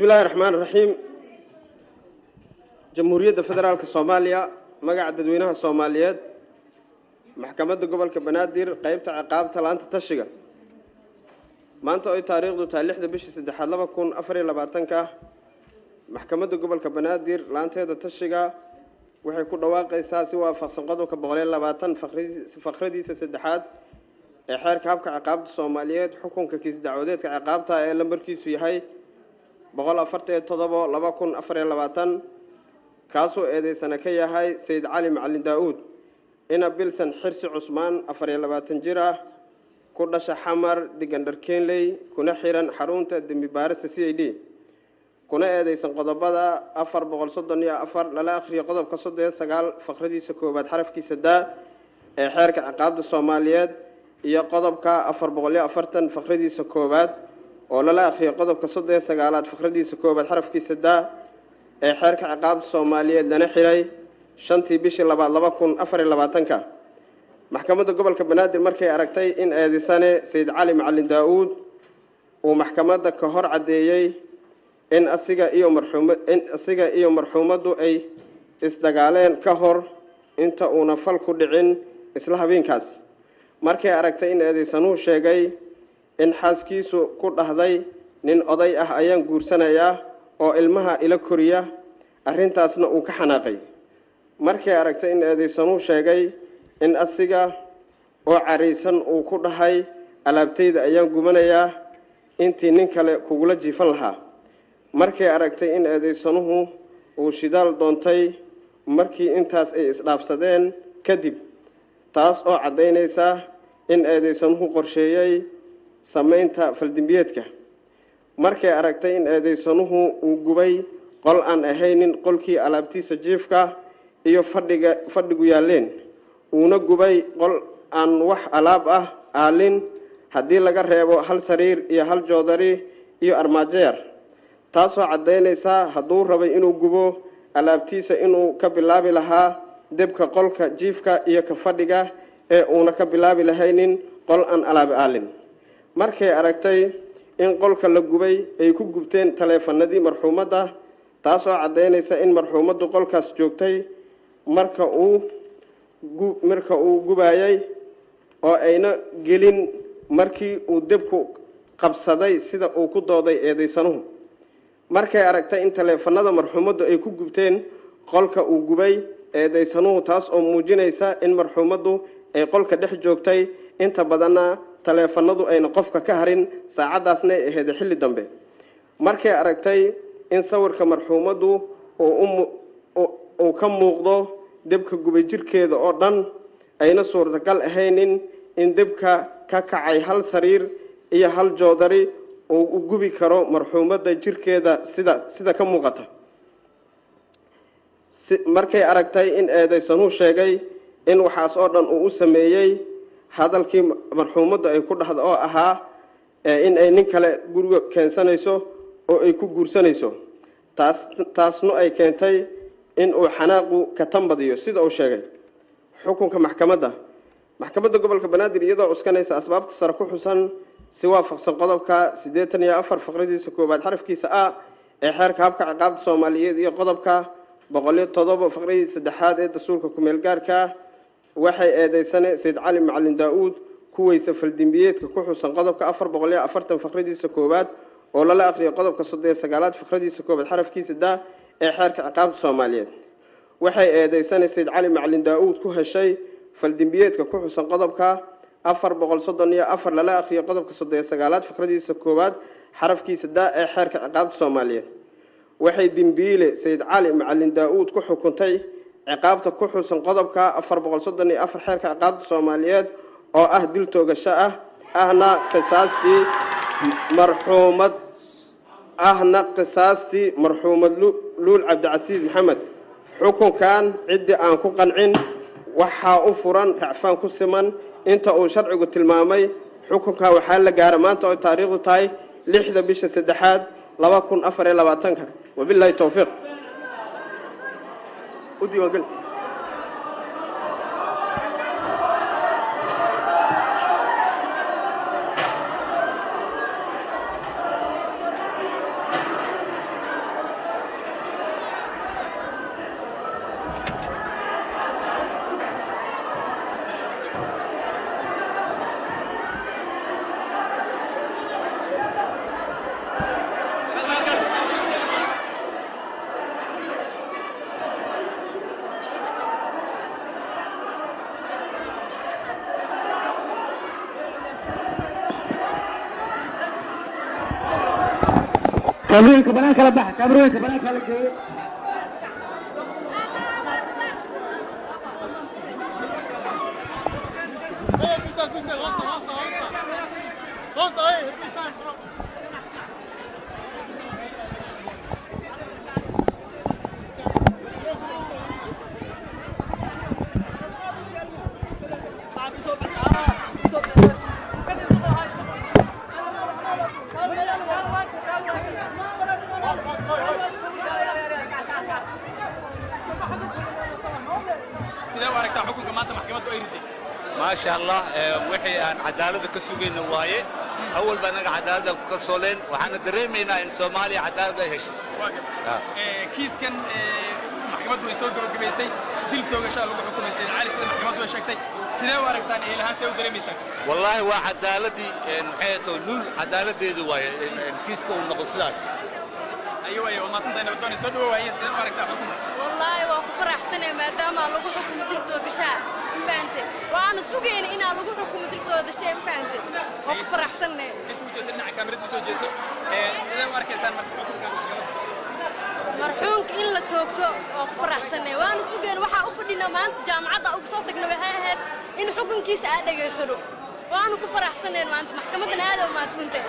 بسم الله الرحمن الرحيم. جمهورية فدرالك الصومالية مقعد ددوينها الصوماليات محكمة قبل كبنادر قيبت عقاب تلانت تشجع ما أنت أي تاريخ دو تاريخ ده بيش سدحات لما كون أفري لبعتنك محكمة قبل كبنادر لانت هذا تشجع وحيكون واقع أساسي وفصنقضوا كبغلين لبعتن فخردي سدحات حير كابك عقاب الصوماليات حكم كيس دعوات عقابتها لمبركيس في هاي بقول أفرت تضبط لما كون أفري لبعتن كاسو إذا سنكيا هاي سيد علي معلم داود إن بيلسن حرس عثمان أفري لبعتن جرا كردش حمر دجندر كينلي كنا حيران حرونت دم بارس CID كنا إذا سنقضبضا أفر بقول صدنيا أفر لا آخر يقضب كصدية سجال فخردي سكوبات حرف كيسدا حركة عقاب الصوماليات يقضب كأفر بقولي أفرتن فخردي سكوبات ولا لا أخي قضب كصدية سجالات فخردي سكوبات حرف كيسدا حركة عقاب الصوماليات لنا حري شنتي بيش لبا كون أفر لبعتنك محكمة قبل كبنادر مركي أركتي إن هذه سنة سيد علي معلم داود ومحكمة كهر عديي إن أسيقا إيو مرحومة أي استقالين كهر إنت ونفل كدعين إسلها بينكاس مركي أركتي إن هذه سنو شاقي إن حاسكيسو كرد هذي نين أضي أيان قرسنا ياه oo ilmaha ila koriya arintaasna uu ka xanaaqay markay aragtay in adeeysanu sheegay in asiga oo cariisan uu ku dhahay alaabtayda ayaan gubanayaa intii nin kale kugula jiifan lahaa markay aragtay in adeeysanuhu uu shidaal doontay markii intaas ay isdhaafsadeen kadib taas oo cadeynaysa in adeeysanuhu qorsheeyay sameynta faldimbiyeedka markay aragtay in adeeysanuhu uu gubay qol aan ahaynin qolkii alaabtiisa jiifka iyo fadhigu yaaleen uuna gubay qol aan wax alaab ah aalin hadii laga reebo hal sariir iyo hal joodari iyo armaajeer taasoo cadeynaysa haduu rabay inuu gubo alaabtiisa inuu ka bilaabi lahaa debka qolka jiifka iyo ka fadhiga ee uuna ka bilaabi lahaynin qol aan alaab aalin markay aragtay in qolka la gubay ay ku gubteen taleefanadii marxuumada taasoo cadeynaysa in marxuumadu qolkaas joogtay marka uu gubayay oo ayna gelin markii uu debku qabsaday sida uu ku dooday eedeysanuhu markay aragtay in taleefanada marxuumadu ay ku gubteen qolka uu gubay eedeysanuhu taas oo muujinaysa in marxuumadu ay qolka dhex joogtay inta badanna taleefanadu ayna qofka ka harin saacadaasna ay ahayd xilli dambe markay aragtay in sawirka marxuumadu uu ka muuqdo debka gubay jirkeeda oo dhan ayna suurtagal ahaynin in debka ka kacay hal sariir iyo hal joodari oo u gubi karo marxuumada jirkeeda sida ka muuqata markay aragtay in eedeysanu sheegay in waxaas oo dhan uu u sameeyay hadalkii marxuumadu ay ku dhaxdo oo ahaa in ay nin kale guriga keensanayso oo ay ku guursanayso taasna ay keentay in uu xanaaqu ka tambadiyo sida uu sheegay xukunka maxkamadda gobolka banaadir iyadoo cuskanaysa asbaabta sar ku xusan si waafaqsan qodobka 84 faqradiisa koobaad xarafkiisa A ee xeerka habka ciqaabta Soomaaliyeed iyo qodobka 107 faqradiisa saddexaad ee dastuurka ku meel gaarka waxay eedeysanay Said Cali Macalin Daawud kuwaysa faldimbiyeedka ku xusan qodobka 440 faqradiisa koobaad oo la akhriyo qodobka 39 faqradiisa koobaad xarafkiisa D ee xeerka ciqaabta Soomaaliyeed waxay eedeysanay Said Cali Macalin Daawud ku heshay faldimbiyeedka ku xusan qodobka 434 la akhriyo qodobka 39 faqradiisa koobaad xarafkiisa D ee xeerka ciqaabta Soomaaliyeed waxay dimbiile Said Cali Macalin Daawud ku xukuntay ciqaabta ku xusan qodobka 434 xeerka ciqaabta Soomaaliyeed oo ah dil toogasho ah ahna qisaastii marxuumad luul Cabdicasiis Maxamed xukunkan cidii aan ku qancin waxa uu furan racfaan ku siman inta uu sharcigu tilmaamay xukunka waxa la gaar maanta oo taariikhdu tahay 6 bisha 3 2024 wabillahi tawfiiq ودي كاميرون كبنان كلا بحر كاميرون كبنان كلا جاي ما شاء الله وحي أن عدالة كسوقين نواية أول بنا عدالة كسولين وحنا دريمينا إن سوماليا عدالة هش. كيس كان محكمة يسوق بالجبيسي دل توجه شغل حكومة يسوي عالي سيد محكمة وشكتي سنة واركتان إلى هنسوي دريميسك. والله هو عدالتي إن حياته نول عدالة دي دواية إن كيس كون نقصلاس. أيوة وما سنتين بدون يسوي وهي سنة واركتان حكومة. والله وكفر أحسن ما دام لقوا حكومة دل توجه شغل. فهمت وأنا سوقين إن لقوا حكومة دل توجه شيء فهمت وكفر أحسن. أنتوا جالسين على كاميرا تسوي جالسوا سنة واركتان مرحومك إن لا توقتو وكفر أحسن وأنا سوقين وحى أفضلنا ما أنت جامعة أو بصوتك نبهات إن حكم كيس عادة يسلو وأنا كفر أحسن ما أنت محكمة هذا وما تسنتين.